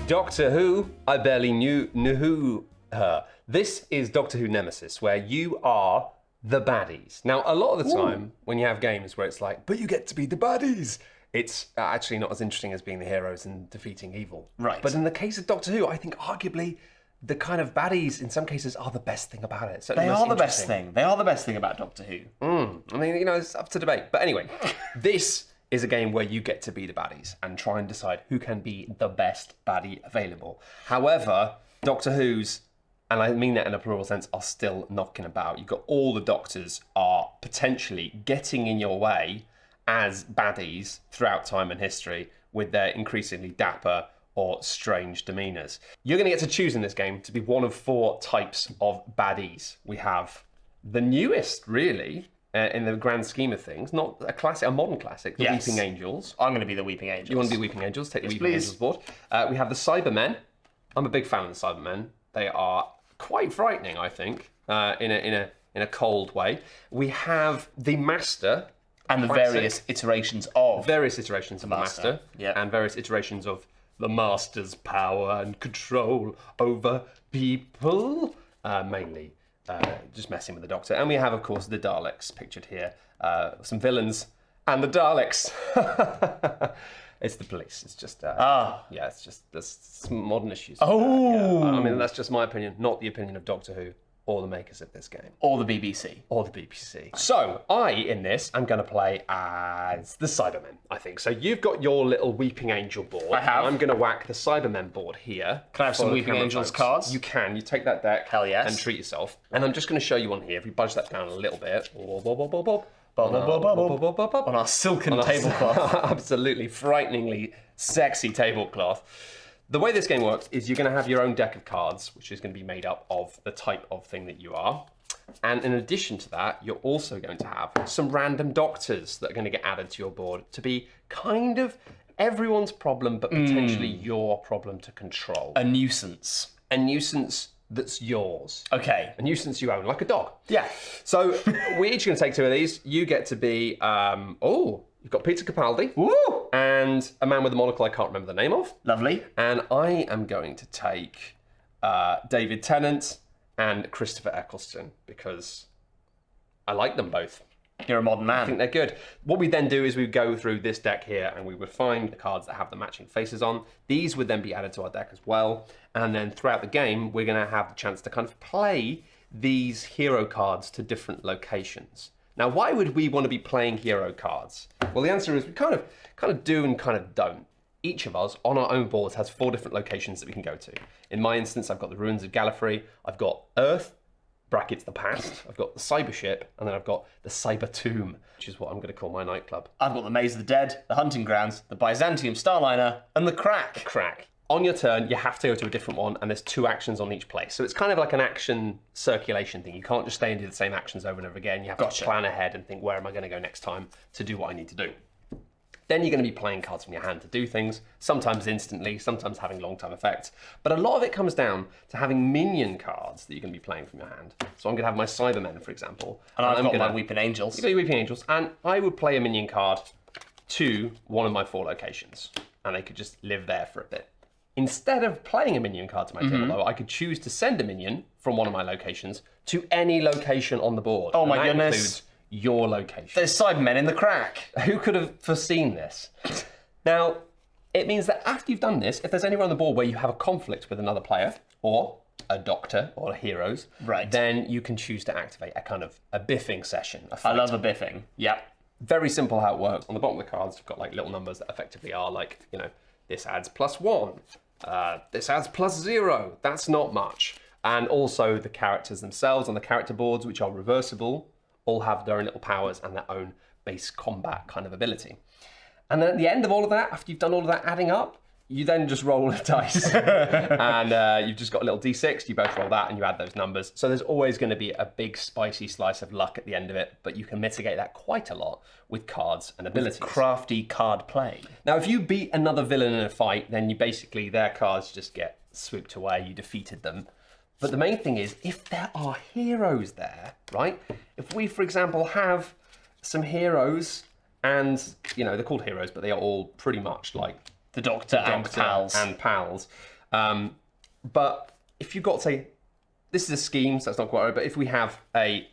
Doctor Who, I barely knew her. This is Doctor Who Nemesis, where you are the baddies. Now, a lot of the time, when you have games where it's like, but you get to be the baddies, it's actually not as interesting as being the heroes and defeating evil. Right. But in the case of Doctor Who, I think arguably the kind of baddies, in some cases, are the best thing about it. They are the best thing. They are the best thing about Doctor Who. I mean, you know, it's up to debate. But anyway, this is a game where you get to be the baddies and try and decide who can be the best baddie available. However, Doctor Who's, and I mean that in a plural sense, are still knocking about. You've got all the Doctors are potentially getting in your way as baddies throughout time and history with their increasingly dapper or strange demeanours. You're going to get to choose in this game to be one of 4 types of baddies. We have the newest, really, in the grand scheme of things, not a classic, a modern classic, the Weeping Angels. I'm going to be the Weeping Angels. You want to be Weeping Angels? Take the Weeping Angels board. We have the Cybermen. I'm a big fan of the Cybermen. They are quite frightening, I think, in a cold way. We have the Master. And the various iterations of the Master. Yep. And various iterations of the Master's power and control over people. Mainly just messing with the Doctor. And we have, of course, the Daleks pictured here. Some villains and the Daleks. It's the police. It's just yeah. It's just there's some modern issues. Oh, yeah. I mean, that's just my opinion, not the opinion of Doctor Who or the makers of this game. Or the BBC. So, I, in this, am going to play as the Cybermen, I think. So you've got your little Weeping Angel board. I have. I'm going to whack the Cybermen board here. Can I have some Weeping Angels cards? You can. You take that deck. Hell yes. And treat yourself. And I'm just going to show you one here. If we budge that down a little bit. On our silken tablecloth. Absolutely frighteningly sexy tablecloth. The way this game works is you're going to have your own deck of cards, which is going to be made up of the type of thing that you are. And in addition to that, you're also going to have some random Doctors that are going to get added to your board to be kind of everyone's problem, but potentially your problem to control. A nuisance. A nuisance that's yours. Okay. A nuisance you own, like a dog. Yeah. So we're each going to take 2 of these. You get to be, you've got Peter Capaldi. Woo! And a man with a monocle I can't remember the name of. Lovely. And I am going to take David Tennant and Christopher Eccleston because I like them both. You're a modern man. I think they're good. What we then do is we go through this deck here and we would find the cards that have the matching faces on. These would then be added to our deck as well. And then throughout the game, we're going to have the chance to kind of play these hero cards to different locations. Now, why would we want to be playing hero cards? Well, the answer is we kind of do and kind of don't. Each of us on our own boards has 4 different locations that we can go to. In my instance, I've got the Ruins of Gallifrey, I've got Earth, brackets the past, I've got the Cyber Ship, and then I've got the Cyber Tomb, which is what I'm going to call my nightclub. I've got the Maze of the Dead, the Hunting Grounds, the Byzantium Starliner, and the Crack. Crack. On your turn, you have to go to a different one, and there's 2 actions on each place. So it's kind of like an action circulation thing. You can't just stay and do the same actions over and over again. You have to plan ahead and think, where am I going to go next time to do what I need to do? Then you're going to be playing cards from your hand to do things, sometimes instantly, sometimes having long-term effects. But a lot of it comes down to having minion cards that you're going to be playing from your hand. So I'm going to have my Cybermen, for example. And I've got my Weeping Angels. You've got your Weeping Angels. And I would play a minion card to one of my 4 locations. And they could just live there for a bit. Instead of playing a minion card to my table, though, I could choose to send a minion from one of my locations to any location on the board. Oh my goodness. That includes your location. There's Cybermen in the Crack. Who could have foreseen this? Now, it means that after you've done this, if there's anywhere on the board where you have a conflict with another player, or a Doctor, or heroes, then you can choose to activate a kind of a biffing session. I love a biffing. Yep. Very simple how it works. On the bottom of the cards, you've got like little numbers that effectively are like, you know, this adds +1. This adds +0. That's not much. And also the characters themselves on the character boards, which are reversible, all have their own little powers and their own base combat kind of ability. And then at the end of all of that, after you've done all of that adding up, you then just roll a dice. And you've just got a little d6, you both roll that and you add those numbers. So there's always going to be a big spicy slice of luck at the end of it, but you can mitigate that quite a lot with cards and abilities. With crafty card play. Now, if you beat another villain in a fight, then you basically, their cards just get swooped away, you defeated them. But the main thing is, if there are heroes there, right? If we, for example, have some heroes, and, you know, they're called heroes, but they are all pretty much like the Doctor and pals. But if you've got, say, this is a scheme, so that's not quite right, but if we have a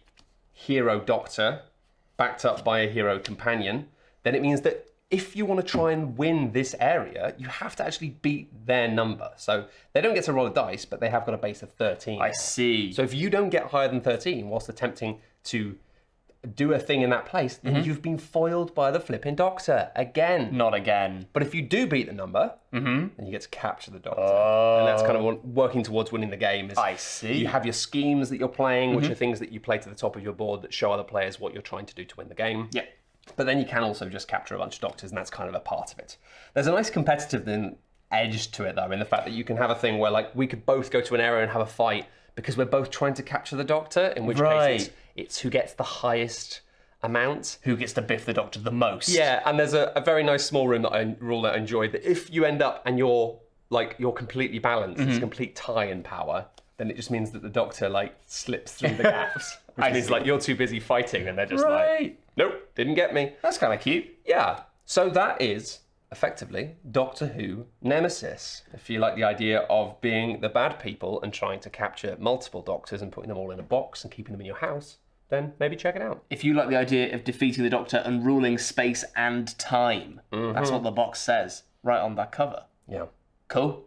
hero doctor backed up by a hero companion, then it means that if you want to try and win this area, you have to actually beat their number. So they don't get to roll a dice, but they have got a base of 13. I see. So if you don't get higher than 13 whilst attempting to do a thing in that place, then you've been foiled by the flipping doctor again. Not again. But if you do beat the number, then you get to capture the doctor. And that's kind of working towards winning the game. Is I see. You have your schemes that you're playing, which are things that you play to the top of your board that show other players what you're trying to do to win the game. Yeah. But then you can also just capture a bunch of doctors, and that's kind of a part of it. There's a nice competitive edge to it, though, in the fact that you can have a thing where, like, we could both go to an area and have a fight because we're both trying to capture the doctor, in which case it's who gets the highest amount. Who gets to biff the doctor the most. Yeah, and there's a very nice small rule that I enjoyed, that if you end up and you're completely balanced, it's a complete tie in power, then it just means that the doctor, like, slips through the gaps. Which means, like, you're too busy fighting and they're just like, nope, didn't get me. That's kind of cute. Yeah, so that is effectively Doctor Who Nemesis. If you like the idea of being the bad people and trying to capture multiple doctors and putting them all in a box and keeping them in your house, then maybe check it out. If you like the idea of defeating the Doctor and ruling space and time, that's what the box says right on that cover. Yeah. Cool.